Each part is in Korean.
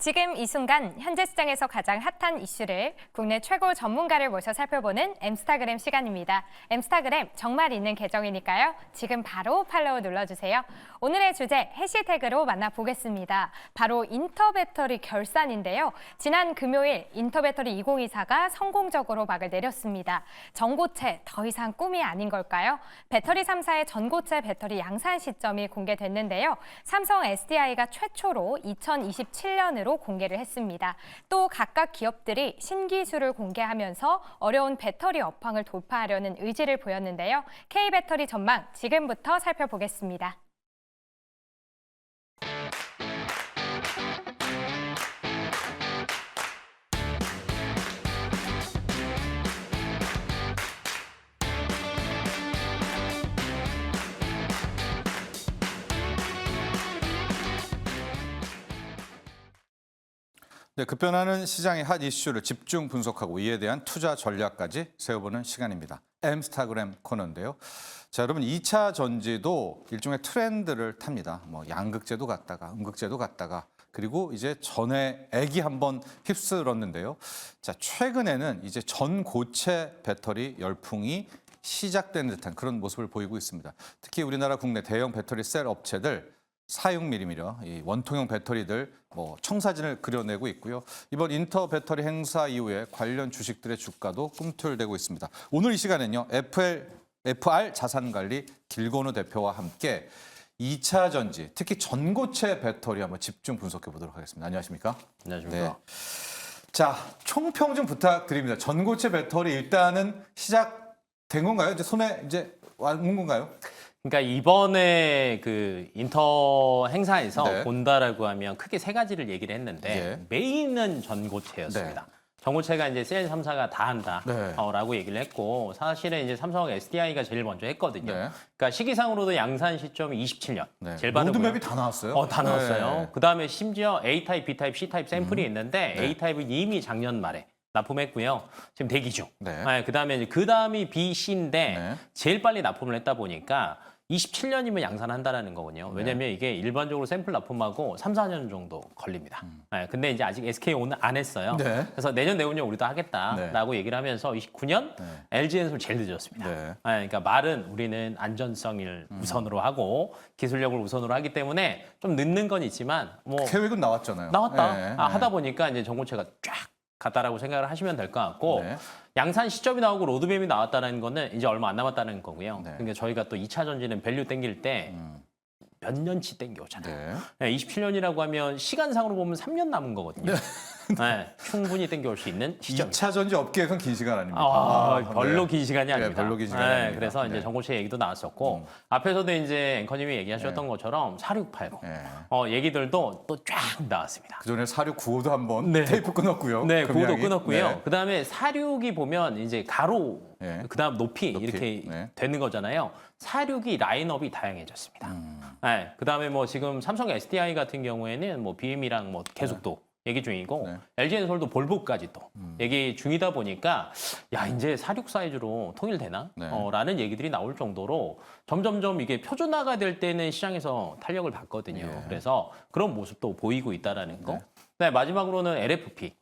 지금 이 순간 현재 시장에서 가장 핫한 이슈를 국내 최고 전문가를 모셔 살펴보는 엠스타그램 시간입니다. 엠스타그램 정말 있는 계정이니까요. 지금 바로 팔로우 눌러주세요. 오늘의 주제 해시태그로 만나보겠습니다. 바로 인터배터리 결산인데요. 지난 금요일 인터배터리 2024가 성공적으로 막을 내렸습니다. 전고체 더 이상 꿈이 아닌 걸까요? 배터리 3사의 전고체 배터리 양산 시점이 공개됐는데요. 삼성 SDI가 최초로 2027년으로 공개를 했습니다. 또 각각 기업들이 신기술을 공개하면서 어려운 배터리 업황을 돌파하려는 의지를 보였는데요. K배터리 전망 지금부터 살펴보겠습니다. 네, 급변하는 시장의 핫 이슈를 집중 분석하고 이에 대한 투자 전략까지 세워보는 시간입니다. 엠스타그램 코너인데요. 자, 여러분 2차 전지도 일종의 트렌드를 탑니다. 뭐 양극재도 갔다가 음극재도 갔다가 그리고 이제 전에 액이 한번 휩쓸었는데요. 자, 최근에는 이제 전고체 배터리 열풍이 시작된 듯한 그런 모습을 보이고 있습니다. 특히 우리나라 국내 대형 배터리 셀 업체들 사육미리미려 이 원통형 배터리들 뭐 청사진을 그려내고 있고요. 이번 인터 배터리 행사 이후에 관련 주식들의 주가도 꿈틀대고 있습니다. 오늘 이 시간에는요. FR 자산관리 길건우 대표와 함께 2차 전지, 특히 전고체 배터리 한번 집중 분석해 보도록 하겠습니다. 안녕하십니까? 안녕하십니까? 네. 자, 총평 좀 부탁드립니다. 전고체 배터리 일단은 시작된 건가요? 이제 손에 이제 온 건가요? 그러니까 이번에 그 인터 행사에서 네. 본다라고 하면 크게 세 가지를 얘기를 했는데 예. 메인은 전고체였습니다. 전고체가 이제 셀 3사가 다 한다 네. 라고 얘기를 했고 사실은 이제 삼성 SDI가 제일 먼저 했거든요. 네. 그러니까 시기상으로도 양산 시점이 27년. 네. 제일 빠르고요. 로드맵이 다 나왔어요? 다 나왔어요. 네. 그다음에 심지어 A타입, B타입, C타입 샘플이 있는데 네. A타입은 이미 작년 말에 납품했고요. 지금 대기 중. 네. 그다음에 그다음이 B, C인데 네. 제일 빨리 납품을 했다 보니까 27년이면 양산한다라는 거군요. 왜냐하면 이게 일반적으로 샘플 납품하고 3, 4년 정도 걸립니다. 근데 이제 아직 SK 오늘 안 했어요. 네. 그래서 내년 내후년 우리도 하겠다라고 얘기를 하면서 29년 LG엔솔 제일 늦었습니다. 네. 그러니까 말은 우리는 안전성을 우선으로 하고 기술력을 우선으로 하기 때문에 좀 늦는 건 있지만 뭐 계획은 나왔잖아요. 나왔다 네. 하다 보니까 이제 전고체가 쫙 갔다라고 생각을 하시면 될 것 같고 네. 양산 시점이 나오고 로드맵이 나왔다는 거는 이제 얼마 안 남았다는 거고요. 네. 그러니까 저희가 또 2차 전지는 밸류 땡길 때 몇 년치 땡겨오잖아요. 네. 27년이라고 하면 시간상으로 보면 3년 남은 거거든요. 충분히 땡겨올 수 있는 시점. 2차 전지 업계에선 긴 시간 아닙니까? 별로 네. 긴 시간이 아닙니다. 별로 긴 시간이 아닙니다. 그래서 네. 이제 전고체 얘기도 나왔었고 앞에서도 이제 앵커님이 얘기하셨던 것처럼 4680 네. 얘기들도 또 쫙 나왔습니다. 그전에 4695도 한번 네. 테이프 끊었고요. 네, 그거도 금양이. 끊었고요. 네. 그다음에 46이 보면 이제 가로, 네. 그다음 높이 이렇게 네. 되는 거잖아요. 46이 라인업이 다양해졌습니다. 그다음에 뭐 지금 삼성 SDI 같은 경우에는 뭐 BM이랑 뭐 계속 또 얘기 중이고 네. LG엔솔도 볼보까지 또 얘기 중이다 보니까 야 이제 46 사이즈로 통일되나? 네. 라는 얘기들이 나올 정도로 점점점 이게 표준화가 될 때는 시장에서 탄력을 받거든요. 예. 그래서 그런 모습도 보이고 있다라는 거. 네. 네, 마지막으로는 LFP.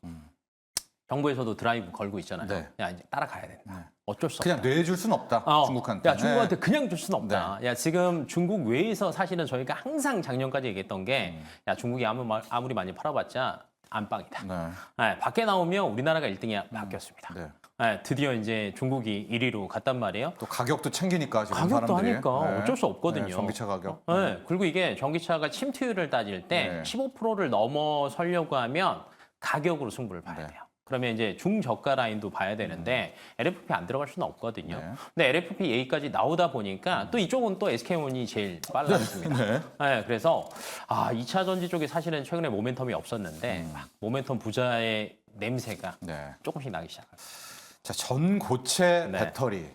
정부에서도 드라이브 걸고 있잖아요. 네. 야 이제 따라가야 된다. 네. 어쩔 수 그냥 없다. 내줄 순 없다. 중국한테. 야 중국한테 네. 그냥 줄 수는 없다. 야 지금 중국 외에서 사실은 저희가 항상 작년까지 얘기했던 게 야 중국이 아무리 많이 팔아봤자 안방이다. 네. 밖에 나오면 우리나라가 1등이 바뀌었습니다. 네. 드디어 이제 중국이 1위로 갔단 말이에요. 또 가격도 챙기니까 지금 가격도 사람들이. 하니까 어쩔 수 없거든요. 네, 전기차 가격. 그리고 이게 전기차가 침투율을 따질 때 네. 15%를 넘어서려고 하면 가격으로 승부를 봐야 네. 돼요. 그러면 이제 중저가 라인도 봐야 되는데 LFP 안 들어갈 수는 없거든요. 네. 근데 LFP 얘기까지 나오다 보니까 또 이쪽은 또 SK온이 제일 빨랐습니다. 네. 그래서 2차 전지 쪽이 사실은 최근에 모멘텀이 없었는데 막 모멘텀 부자의 냄새가 네. 조금씩 나기 시작합니다. 자, 전고체 네. 배터리.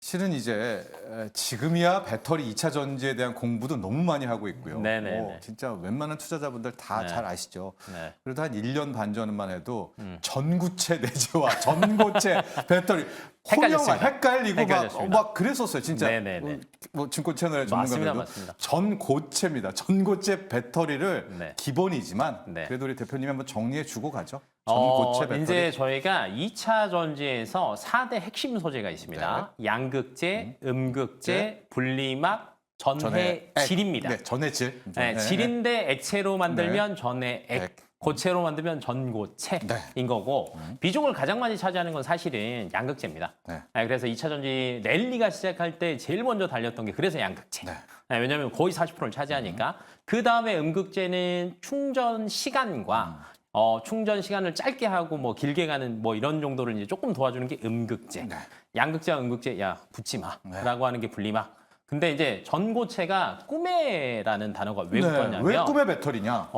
실은 이제 지금이야 배터리 2차 전지에 대한 공부도 너무 많이 하고 있고요. 네네네. 진짜 웬만한 투자자분들 다 네. 잘 아시죠. 네. 그래도 한 1년 반 전만 해도 전구체 내재와 전고체 배터리 헷갈렸습니다. 헷갈리고 헷갈렸습니다. 막 그랬었어요, 진짜. 네네네. 뭐 증권 채널의 맞습니다, 전문가들도 맞습니다. 전고체입니다. 전고체 배터리를 네. 기본이지만 네. 그래도 우리 대표님이 한번 정리해주고 가죠. 전고체 배터리. 이제 저희가 2차 전지에서 4대 핵심 소재가 있습니다. 양극재, 음극재, 분리막, 전해질입니다. 네, 전해질. 네, 질인데 액체로 만들면 전해액, 액. 고체로 만들면 전고체인 네. 거고 비중을 가장 많이 차지하는 건 사실은 양극재입니다. 네. 네, 그래서 2차 전지 랠리가 시작할 때 제일 먼저 달렸던 게 그래서 양극재. 네. 네, 왜냐하면 거의 40%를 차지하니까. 그 다음에 음극재는 충전 시간과 충전 시간을 짧게 하고 뭐 길게 가는 뭐 이런 정도를 이제 조금 도와주는 게 음극재. 네. 양극재와 음극재 야 붙지 마라고 하는 게 분리막. 근데 이제 전고체가 꿈에라는 단어가 왜 붙었냐면 왜 꿈의 배터리냐?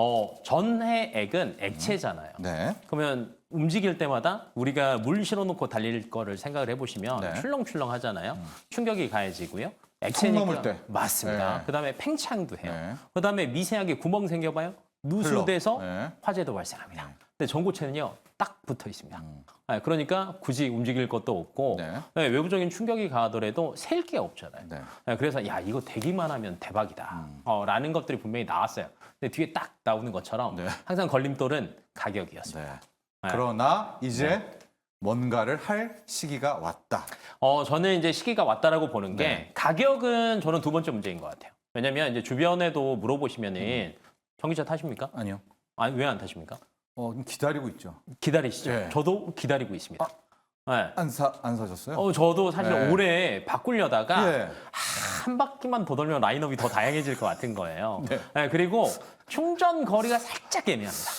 전해액은 액체잖아요. 네. 그러면 움직일 때마다 우리가 물 실어놓고 달릴 거를 생각을 해보시면 네. 출렁출렁 하잖아요. 충격이 가해지고요. 통 넘을 때. 맞습니다. 네. 그다음에 팽창도 해요. 네. 그다음에 미세하게 구멍 생겨봐요. 누수돼서 네. 화재도 발생합니다. 근데 전고체는요 딱 붙어 있습니다. 네, 그러니까 굳이 움직일 것도 없고 네. 네, 외부적인 충격이 가하더라도 셀 게 없잖아요. 네. 네, 그래서 야 이거 되기만 하면 대박이다 라는 것들이 분명히 나왔어요. 근데 뒤에 딱 나오는 것처럼 네. 항상 걸림돌은 가격이었습니다. 네. 네. 그러나 이제 뭔가를 할 시기가 왔다. 저는 이제 시기가 왔다라고 보는 게 네. 가격은 저는 두 번째 문제인 것 같아요. 왜냐하면 이제 주변에도 물어보시면은 전기차 타십니까? 아니요. 아니 왜 안 타십니까? 기다리고 있죠. 기다리시죠. 네. 저도 기다리고 있습니다. 네. 안 사셨어요? 저도 사실 네. 올해 바꾸려다가 예. 한 바퀴만 더 돌면 라인업이 더 다양해질 것 같은 거예요. 네. 네, 그리고 충전 거리가 살짝 애매합니다.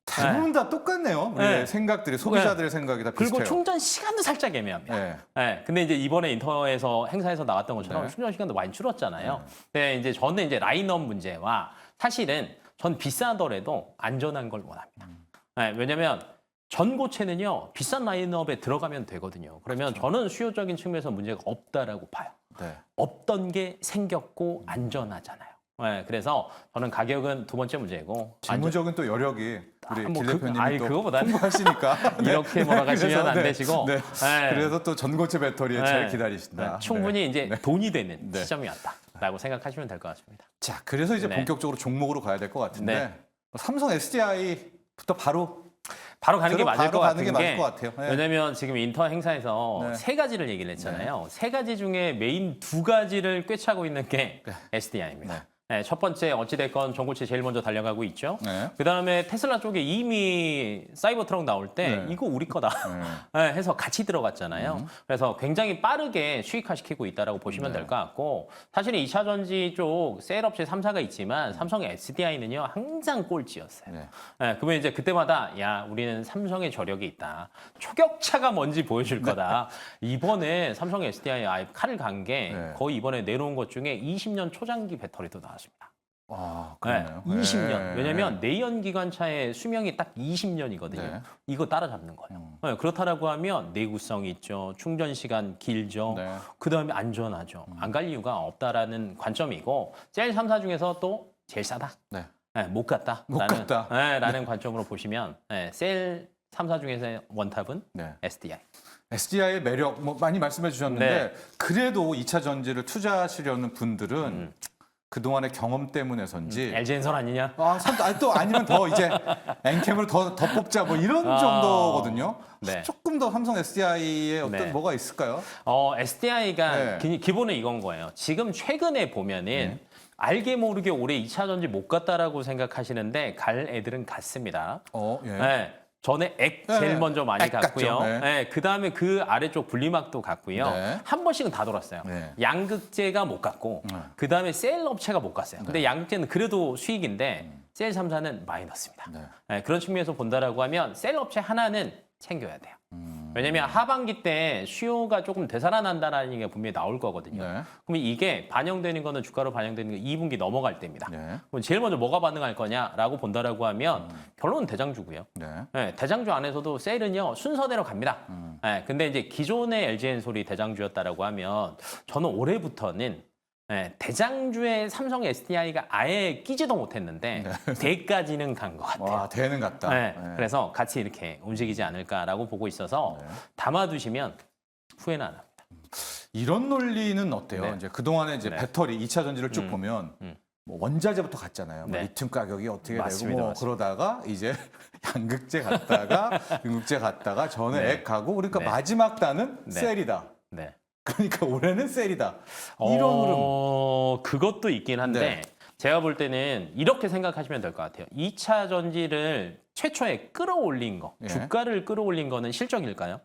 대부분 다 똑같네요. 우리의 네. 생각들이 소비자들의 생각이 다 그리고 비슷해요. 충전 시간도 살짝 애매합니다. 네. 네, 근데 이제 이번에 인터에서 행사에서 나왔던 것처럼 네. 충전 시간도 많이 줄었잖아요. 네, 이제 저는 이제 라인업 문제와 사실은 전 비싸더라도 안전한 걸 원합니다. 네, 왜냐면 전고체는요 비싼 라인업에 들어가면 되거든요. 그러면 저는 수요적인 측면에서 문제가 없다라고 봐요. 네. 없던 게 생겼고 안전하잖아요. 네, 그래서 저는 가격은 두 번째 문제고 실무적인 또 여력이 우리 뭐 김 대표님이 또 그거보다는 풍부하시니까 이렇게 몰아가시면 안 네. 되시고 네. 네. 그래서 또 전고체 배터리에 네. 제일 기다리신다. 네, 충분히 네. 이제 돈이 되는 네. 시점이 왔다라고 생각하시면 될 것 같습니다. 자, 그래서 이제 네. 본격적으로 종목으로 가야 될 것 같은데 네. 삼성 SDI부터 바로 가는 게 맞을 것 가는 게 같은 맞을 게 것 같아요. 네. 왜냐면 지금 인터 행사에서 네. 세 가지를 얘기를 했잖아요. 세 가지 중에 메인 두 가지를 꿰차고 있는 게 네. SDI입니다. 네. 네, 첫 번째 어찌됐건 전고체 제일 먼저 달려가고 있죠. 네. 그다음에 테슬라 쪽에 이미 사이버 트럭 나올 때 네. 이거 우리 거다 네, 해서 같이 들어갔잖아요. 그래서 굉장히 빠르게 수익화시키고 있다라고 보시면 네. 될 것 같고 사실은 2차 전지 쪽 셀 업체 3사가 있지만 삼성의 SDI는요 항상 꼴찌였어요. 네. 네, 그러면 이제 그때마다 야 우리는 삼성의 저력이 있다. 초격차가 뭔지 보여줄 거다. 이번에 삼성 SDI 아예 칼을 간 게 네. 거의 이번에 내놓은 것 중에 20년 초장기 배터리도 나왔습니다. 아, 네, 그러네요. 20년. 네. 왜냐면 내연 기관차의 수명이 딱 20년이거든요. 네. 이거 따라잡는 거예요. 네, 그렇다라고 하면 내구성이 있죠. 충전 시간 길죠. 네. 그다음에 안전하죠. 안 갈 이유가 없다라는 관점이고 셀 3사 중에서 또 제일 싸다. 네. 네, 못 갔다. 못 갔다. 네, 라는 관점으로 보시면 네, 셀 3사 중에서 원탑은 네. SDI. SDI의 매력 뭐 많이 말씀해 주셨는데 네. 그래도 2차 전지를 투자하시려는 분들은 그동안의 경험 때문에선지 LG엔솔 아니냐? 또 아니면 더 이제 엔캠을 더 뽑자 뭐 이런 정도거든요. 네. 조금 더 삼성 SDI에 어떤 네. 뭐가 있을까요? SDI가 네. 기본은 이건 거예요. 지금 최근에 보면은 알게 모르게 올해 2차 전지 못 갔다라고 생각하시는데 갈 애들은 갔습니다. 예. 네. 전에 액 네. 제일 먼저 많이 액 갔고요. 갔죠. 네. 네. 그다음에 그 아래쪽 분리막도 갔고요. 네. 한 번씩은 다 돌았어요. 네. 양극재가 못 갔고 그다음에 셀 업체가 못 갔어요. 근데 양극재는 그래도 수익인데 셀 3사는 마이너스입니다. 네. 네, 그런 측면에서 본다라고 하면 셀 업체 하나는 챙겨야 돼요. 왜냐면 하반기 때 수요가 조금 되살아난다라는 게 분명히 나올 거거든요. 네. 그럼 이게 반영되는 거는 주가로 반영되는 게 2분기 넘어갈 때입니다. 네. 그럼 제일 먼저 뭐가 반응할 거냐라고 본다라고 하면 결론은 대장주고요. 네. 네, 대장주 안에서도 셀은요 순서대로 갑니다. 네, 근데 이제 기존의 LG엔솔이 대장주였다라고 하면 저는 올해부터는 대장주의 삼성 SDI가 아예 끼지도 못했는데 대까지는 간 것 같아요. 와, 대는 같다. 네, 네. 그래서 같이 이렇게 움직이지 않을까라고 보고 있어서 담아두시면 후회는 안 합니다. 이런 논리는 어때요? 네. 이제 그동안에 이제 네. 배터리 2차 전지를 쭉 보면 뭐 원자재부터 갔잖아요. 뭐 네. 리튬 가격이 어떻게 맞습니다, 되고 뭐 맞습니다. 그러다가 이제 양극재 갔다가 음극재 갔다가 전액 네. 가고 그러니까 네. 마지막 단은 네. 셀이다. 네. 그러니까 올해는 셀이다. 이런 흐름. 그것도 있긴 한데 네. 제가 볼 때는 이렇게 생각하시면 될 것 같아요. 2차 전지를 최초에 끌어올린 거, 예. 주가를 끌어올린 거는 실적일까요?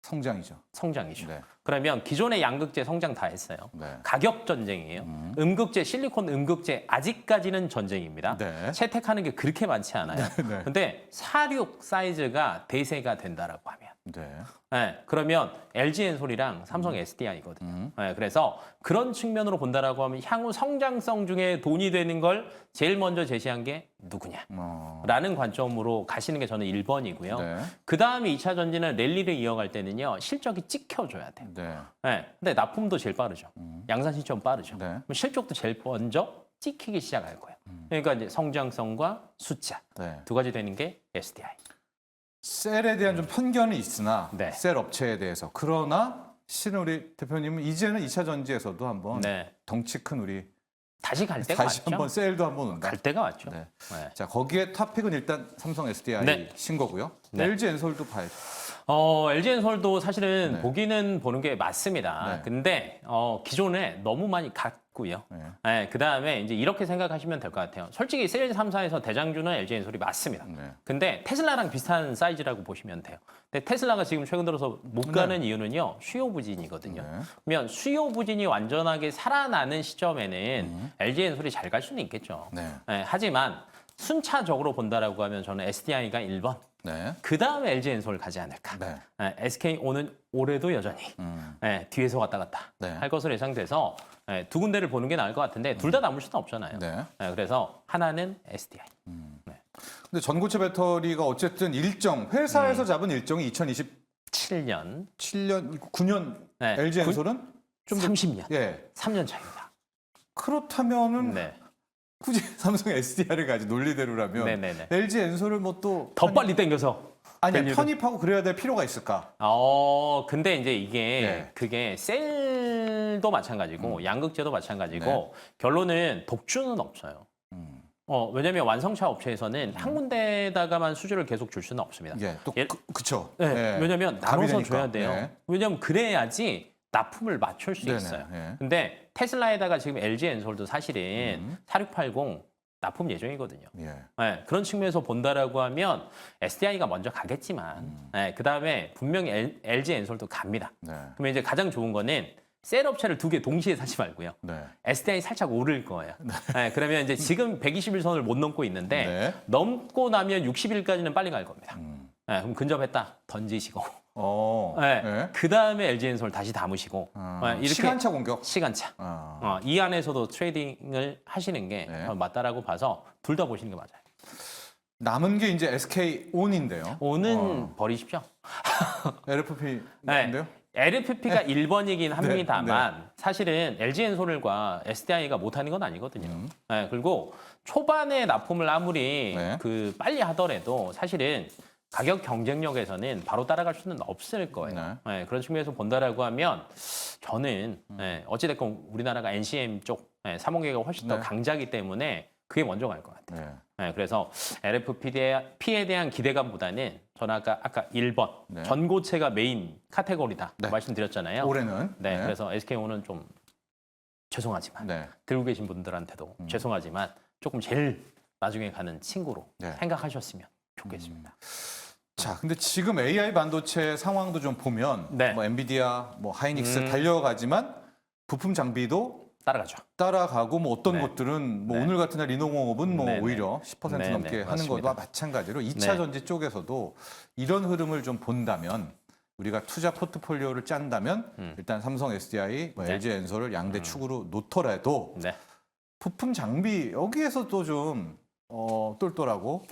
성장이죠. 성장이죠. 네. 그러면 기존의 양극재 성장 다 했어요. 네. 가격 전쟁이에요. 음극재, 실리콘 음극재 아직까지는 전쟁입니다. 네. 채택하는 게 그렇게 많지 않아요. 네. 근데 사륙 사이즈가 대세가 된다라고 하면 네. 네, 그러면 LG 엔솔이랑 삼성 SDI거든요. 네, 그래서 그런 측면으로 본다라고 하면 향후 성장성 중에 돈이 되는 걸 제일 먼저 제시한 게 누구냐? 라는 관점으로 가시는 게 저는 1번이고요. 네. 그 다음에 2차 전지는 랠리를 이어갈 때는요, 실적이 찍혀줘야 돼요. 네. 네, 근데 납품도 제일 빠르죠. 양산 시점 빠르죠. 네. 그럼 실적도 제일 먼저 찍히기 시작할 거예요. 그러니까 이제 성장성과 숫자 네. 두 가지 되는 게 SDI. 셀에 대한 좀 편견은 있으나 네. 셀 업체에 대해서 그러나 실은 우리 대표님은 이제는 2차 전지에서도 한번 네. 덩치 큰 우리 다시 갈 때가 다시 왔죠. 한번 셀도 한번 온다. 갈 때가 왔죠. 네. 네. 자 거기에 탑픽은 일단 삼성 SDI 네. 신 거고요. 네. LG 엔솔도 봐야죠. LG 엔솔도 사실은 네. 보기는 보는 게 맞습니다. 네. 근데 기존에 너무 많이 갔고요. 네. 네, 그다음에 이제 이렇게 생각하시면 될 것 같아요. 솔직히 세일 3사에서 대장주는 LG 엔솔이 맞습니다. 네. 근데 테슬라랑 비슷한 사이즈라고 보시면 돼요. 근데 테슬라가 지금 최근 들어서 못 가는 이유는요. 수요 부진이거든요. 네. 그러면 수요 부진이 완전하게 살아나는 시점에는 LG 엔솔이 잘 갈 수는 있겠죠. 네. 네, 하지만 순차적으로 본다라고 하면 저는 SDI가 1번, 네. 그 다음에 LG 엔솔을 가지 않을까. 네. SKO는 올해도 여전히 뒤에서 왔다 갔다 네. 할 것으로 예상돼서 두 군데를 보는 게 나을 것 같은데 둘 다 남을 수는 없잖아요. 네. 그래서 하나는 SDI. 근데 전고체 배터리가 어쨌든 일정 회사에서 잡은 일정이 2027년 7년, 9년 네. LG 엔솔은 좀 더 30년, 예. 3년 차입니다. 그렇다면은 네. 굳이 삼성 SDI를 가지 논리대로라면 네네네. LG 엔솔을 뭐 또 더 빨리 당겨서. 아니 밸류를- 편입하고 그래야 될 필요가 있을까? 근데 이제 이게 네. 그게 셀도 마찬가지고 양극재도 마찬가지고 네. 결론은 독주는 없어요. 왜냐면 완성차 업체에서는 한 군데다가만 수주를 계속 줄 수는 없습니다. 예, 또 예. 그쵸. 네, 예. 왜냐면 답이 나눠서 되니까. 줘야 돼요. 네. 왜냐면 그래야지 납품을 맞출 수 네네, 있어요. 예. 근데 테슬라에다가 지금 LG 엔솔도 사실은 4680 납품 예정이거든요. 예. 네, 그런 측면에서 본다라고 하면 SDI가 먼저 가겠지만 그 다음에 분명히 LG 엔솔도 갑니다. 네. 그러면 이제 가장 좋은 거는 셀 업체를 두 개 동시에 사지 말고요. 네. SDI 살짝 오를 거예요. 네, 그러면 이제 지금 120일 선을 못 넘고 있는데 네. 넘고 나면 60일까지는 빨리 갈 겁니다. 네, 그럼 근접했다 던지시고 네, 예. 그 다음에 LG 엔솔 다시 담으시고 이렇게 시간차 공격. 시간차. 아. 이 안에서도 트레이딩을 하시는 게 네. 맞다라고 봐서 둘 다 보시는 게 맞아요. 남은 게 이제 SK 온인데요. 오는 버리십시오. LFP인데요. LFP가 1번이긴 합니다만 사실은 LG 엔솔과 SDI가 못하는 건 아니거든요. 네, 그리고 초반에 납품을 아무리 네. 빨리 하더라도 사실은 가격 경쟁력에서는 바로 따라갈 수는 없을 거예요. 네, 그런 측면에서 본다라고 하면 저는 어찌됐건 우리나라가 NCM 쪽 삼원계가 훨씬 더 네. 강자기 때문에 그게 먼저 갈 것 같아요. 네. 네, 그래서 LFP에 대한 기대감보다는 저는 아까 1번 네. 전고체가 메인 카테고리다 네. 말씀드렸잖아요. 올해는. 네, 그래서 SK오는 좀 죄송하지만 네. 들고 계신 분들한테도 죄송하지만 조금 제일 나중에 가는 친구로 네. 생각하셨으면 좋겠습니다. 자, 근데 지금 AI 반도체 상황도 좀 보면 네. 뭐 엔비디아, 뭐 하이닉스 달려가지만 부품 장비도 따라가죠. 따라가고 뭐 어떤 네. 것들은 뭐 네. 오늘 같은 날 인공호흡은 뭐 네, 오히려 10% 네, 넘게 네, 하는 맞습니다. 것과 마찬가지로 2차 네. 전지 쪽에서도 이런 흐름을 좀 본다면 우리가 투자 포트폴리오를 짠다면 일단 삼성 SDI, 뭐 네. LG 엔솔을 양대 축으로 놓더라도 네. 부품 장비 여기에서도 좀 똘똘하고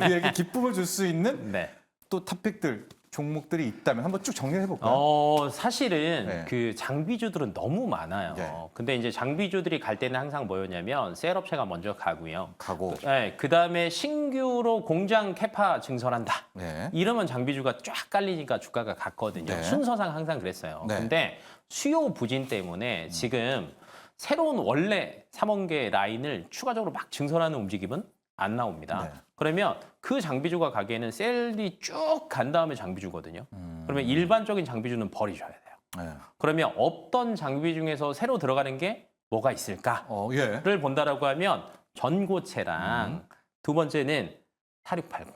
우리에게 기쁨을 줄 수 있는 네. 또 탑픽들 종목들이 있다면 한번 쭉 정리해 볼까요? 사실은 네. 그 장비주들은 너무 많아요. 네. 근데 이제 장비주들이 갈 때는 항상 뭐였냐면 셀업체가 먼저 가고요. 가고. 네, 그다음에 신규로 공장 캐파 증설한다. 네. 이러면 장비주가 쫙 깔리니까 주가가 갔거든요. 네. 순서상 항상 그랬어요. 네. 근데 수요 부진 때문에 지금 새로운 원래 3원계 라인을 추가적으로 막 증설하는 움직임은 안 나옵니다. 네. 그러면 그 장비주가 가기에는 셀이 쭉 간 다음에 장비주거든요. 그러면 일반적인 장비주는 버리셔야 돼요. 네. 그러면 없던 장비 중에서 새로 들어가는 게 뭐가 있을까를 예. 본다라고 하면 전고체랑 두 번째는 4680.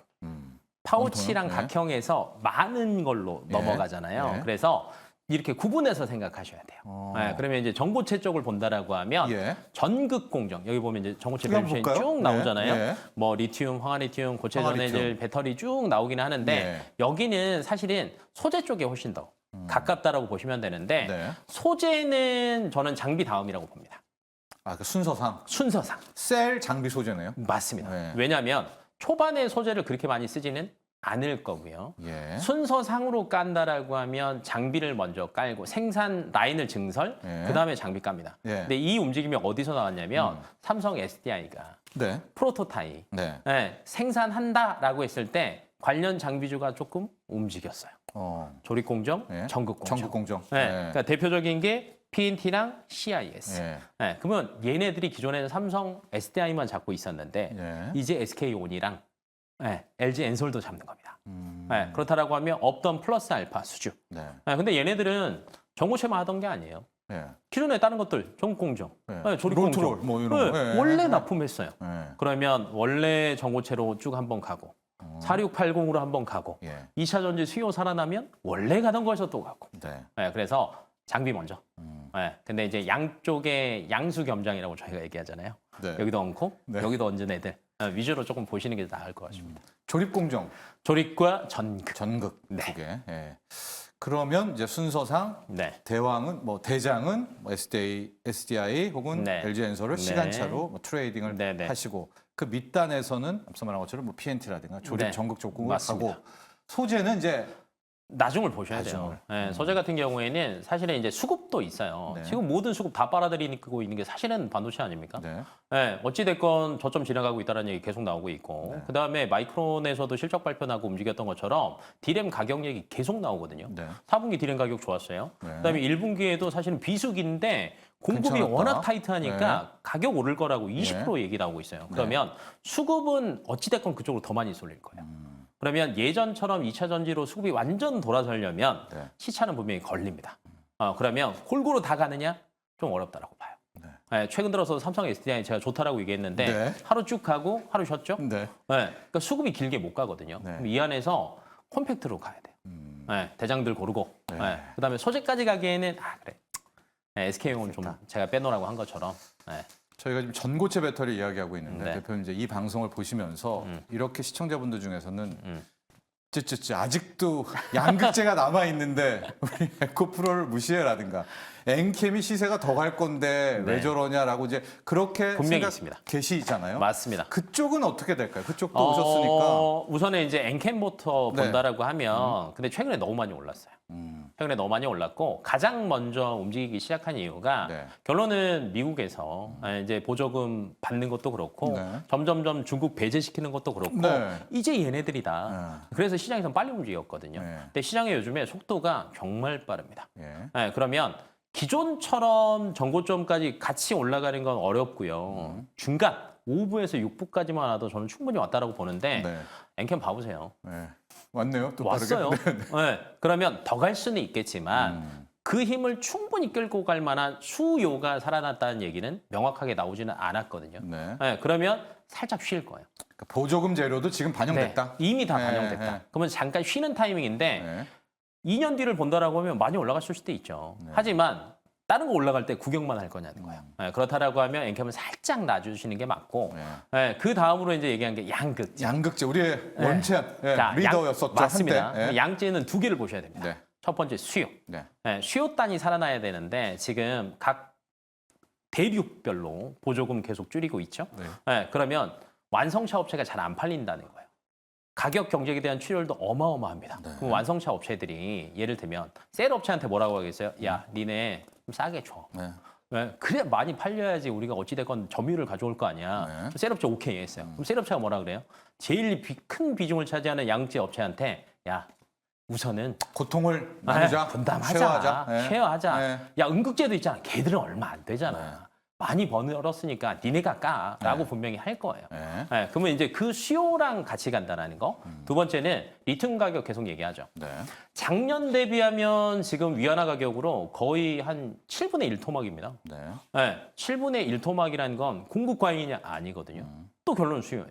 파우치랑 네. 각형에서 많은 걸로 예. 넘어가잖아요. 예. 그래서 이렇게 구분해서 생각하셔야 돼요. 네, 그러면 이제 전고체 쪽을 본다라고 하면 예. 전극 공정 여기 보면 이제 전고체 한번 밸류션이 볼까요? 쭉 나오잖아요. 네, 네. 뭐 리튬, 황화리튬, 고체 황화리튬. 전해질, 배터리 쭉 나오기는 하는데 네. 여기는 사실은 소재 쪽에 훨씬 더 가깝다라고 보시면 되는데 네. 소재는 저는 장비 다음이라고 봅니다. 아, 그 순서상 순서상 셀 장비 소재네요. 맞습니다. 네. 왜냐하면 초반에 소재를 그렇게 많이 쓰지는 않을 거고요. 예. 순서상으로 깐다라고 하면 장비를 먼저 깔고 생산 라인을 증설, 예. 그다음에 장비 깝니다. 예. 근데 이 움직임이 어디서 나왔냐면 삼성 SDI가 네. 프로토타입 네. 생산한다라고 했을 때 관련 장비주가 조금 움직였어요. 조립 공정, 예. 전극 공정. 전국 공정. 네. 그러니까 대표적인 게 PNT랑 CIS. 예. 네, 그러면 얘네들이 기존에는 삼성 SDI만 잡고 있었는데 예. 이제 SK온이랑 LG 엔솔도 잡는 겁니다. 음. 그렇다라고 하면 없던 플러스 알파 수주. 네. 근데 얘네들은 전고체만 하던 게 아니에요. 예. 기존에 다른 것들 전국 공정, 예. 조립 롤트롤 공정, 뭐 이런 거. 예. 원래 납품했어요. 예. 그러면 원래 전고체로 쭉 한번 가고 4680으로 한번 가고 예. 2차 전지 수요 살아나면 원래 가던 거에서 또 가고. 네. 그래서 장비 먼저. 근데 이제 양쪽에 양수 겸장이라고 저희가 얘기하잖아요. 네. 여기도 얹고 네. 여기도 얹은 애들 위주로 조금 보시는 게 나을 것 같습니다. 조립 공정 조립과 전극. 전극 네. 두 개. 예. 그러면 이제 순서상 네. 대왕은 뭐 대장은 뭐 SDI 혹은 네. LG 엔솔을 네. 시간차로 뭐 트레이딩을 네, 네. 하시고 그 밑단에서는 앞서 말한 것처럼 뭐 PNT라든가 조립 네. 전극 쪽으로 맞습니다. 가고 소재는 이제 나중을 보셔야 나중을. 돼요. 소재 같은 경우에는 사실은 이제 수급도 있어요. 네. 지금 모든 수급 다 빨아들이고 있는 게 사실은 반도체 아닙니까? 네. 어찌됐건 저점 지나가고 있다는 얘기 계속 나오고 있고 네. 그다음에 마이크론에서도 실적 발표 나고 움직였던 것처럼 D램 가격 얘기 계속 나오거든요. 네. 4분기 D램 가격 좋았어요. 네. 그다음에 1분기에도 사실은 비수기인데 공급이 괜찮았다. 워낙 타이트하니까 가격 오를 거라고 20% 얘기 나오고 있어요. 그러면 수급은 어찌됐건 그쪽으로 더 많이 쏠릴 거예요. 그러면 예전처럼 2차 전지로 수급이 완전 돌아서려면 네. 시차는 분명히 걸립니다. 그러면 골고루 다 가느냐? 좀 어렵다라고 봐요. 최근 들어서 삼성 SDI 제가 좋다라고 얘기했는데 네. 하루 쭉 가고 하루 쉬었죠? 네. 그러니까 수급이 길게 못 가거든요. 네. 그럼 이 안에서 콤팩트로 가야 돼요. 대장들 고르고 네. 그다음에 소재까지 가기에는 그래. SK용은 좀 제가 빼놓으라고 한 것처럼 저희가 지금 전고체 배터리 이야기하고 있는데 네. 대표님 이제 이 방송을 보시면서 이렇게 시청자분들 중에서는 찌찌찌 아직도 양극재가 남아 있는데 우리 에코프로를 무시해라든가 엔캠이 시세가 더 갈 건데 왜 네. 저러냐라고 이제 그렇게 분명히 생각 있습니다. 계시잖아요. 맞습니다. 그쪽은 어떻게 될까요? 그쪽도 오셨으니까. 우선은 이제 엔캠부터 네. 본다라고 하면 근데 최근에 너무 많이 올랐어요. 최근에 너무 많이 올랐고 가장 먼저 움직이기 시작한 이유가 네. 결론은 미국에서 이제 보조금 받는 것도 그렇고 네. 점점점 중국 배제시키는 것도 그렇고 네. 이제 얘네들이다. 그래서 시장에서 빨리 움직였거든요. 네. 근데 시장의 요즘에 속도가 정말 빠릅니다. 예. 그러면 기존처럼 전고점까지 같이 올라가는 건 어렵고요. 중간 5부에서 6부까지만 와도 저는 충분히 왔다라고 보는데 네. 엔캠 봐보세요. 네. 왔네요. 또 왔어요. 빠르게. 네. 그러면 더 갈 수는 있겠지만 그 힘을 충분히 끌고 갈 만한 수요가 살아났다는 얘기는 명확하게 나오지는 않았거든요. 네. 그러면 살짝 쉴 거예요. 그러니까 보조금 재료도 지금 반영됐다. 네, 이미 다 네, 반영됐다. 네. 그러면 잠깐 쉬는 타이밍인데 네. 2년 뒤를 본다라고 하면 많이 올라갔을 수도 있죠. 하지만 다른 거 올라갈 때 구경만 할 거냐는 거예요. 그렇다라고 하면 엔캠은 살짝 놔주시는 게 맞고 그 다음으로 이제 얘기한 게 양극. 양극재 우리의 원챔 리더였었죠. 맞습니다. 한때. 예. 양재는 두 개를 보셔야 됩니다. 네. 첫 번째 수요. 네. 수요단이 살아나야 되는데 지금 각 대륙별로 보조금 계속 줄이고 있죠. 그러면 완성차 업체가 잘 안 팔린다는 거예요. 가격 경쟁에 대한 출혈도 어마어마합니다. 네. 그럼 완성차 업체들이 예를 들면 셀 업체한테 뭐라고 하겠어요? 야, 니네 좀 싸게 줘. 네. 네, 그래 많이 팔려야지 우리가 어찌됐건 점유율을 가져올 거 아니야. 네. 그럼 셀업체 오케이 했어요. 그럼 셀업체가 뭐라 그래요? 제일 큰 비중을 차지하는 양재 업체한테 야 우선은 고통을 나누자, 분담하자, 쉐어하자. 네. 쉐어하자. 네. 야 응급제도 있잖아. 걔들은 얼마 안 되잖아. 네. 많이 벌었으니까 니네가 까라고 네. 분명히 할 거예요. 네. 네, 그러면 이제 그 수요랑 같이 간다는 거. 두 번째는 리튬 가격 계속 얘기하죠. 네. 작년 대비하면 지금 위안화 가격으로 거의 한 7분의 1 토막입니다. 네. 네, 7분의 1 토막이라는 건 공급 과잉이냐 아니거든요. 또 결론은 수요예요.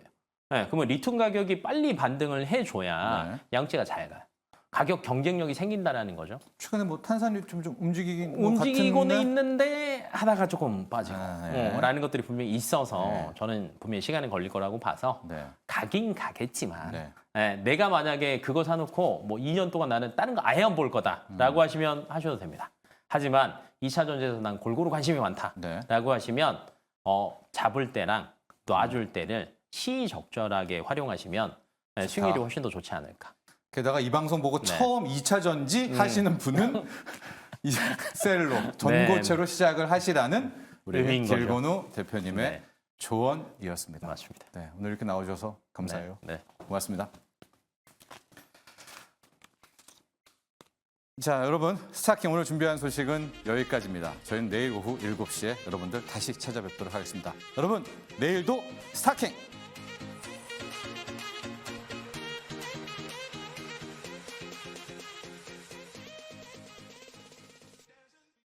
네, 그러면 리튬 가격이 빨리 반등을 해줘야 네. 양재가 잘 가요. 가격 경쟁력이 생긴다라는 거죠. 최근에 뭐 탄산이 좀 움직이긴 움직이고는 같은데? 있는데 하다가 조금 빠지고 아, 네. 라는 것들이 분명히 있어서 네. 저는 분명히 시간은 걸릴 거라고 봐서 네. 가긴 가겠지만 네. 내가 만약에 그거 사놓고 뭐 2년 동안 나는 다른 거 아예 안 볼 거다라고 하시면 하셔도 됩니다. 하지만 2차 전지에서 난 골고루 관심이 많다라고 네. 하시면 잡을 때랑 놔줄 때를 시적절하게 활용하시면 수익률이 훨씬 더 좋지 않을까. 게다가 이 방송 보고 네. 처음 2차 전지 하시는 분은 이 셀로 전고체로 시작을 하시라는 우리 의미인 거죠. 길건우 대표님의 네. 조언이었습니다. 맞습니다. 네, 오늘 이렇게 나오셔서 감사해요. 네. 고맙습니다. 자, 여러분 스타킹 오늘 준비한 소식은 여기까지입니다. 저희는 내일 오후 7시에 여러분들 다시 찾아뵙도록 하겠습니다. 여러분 내일도 스타킹!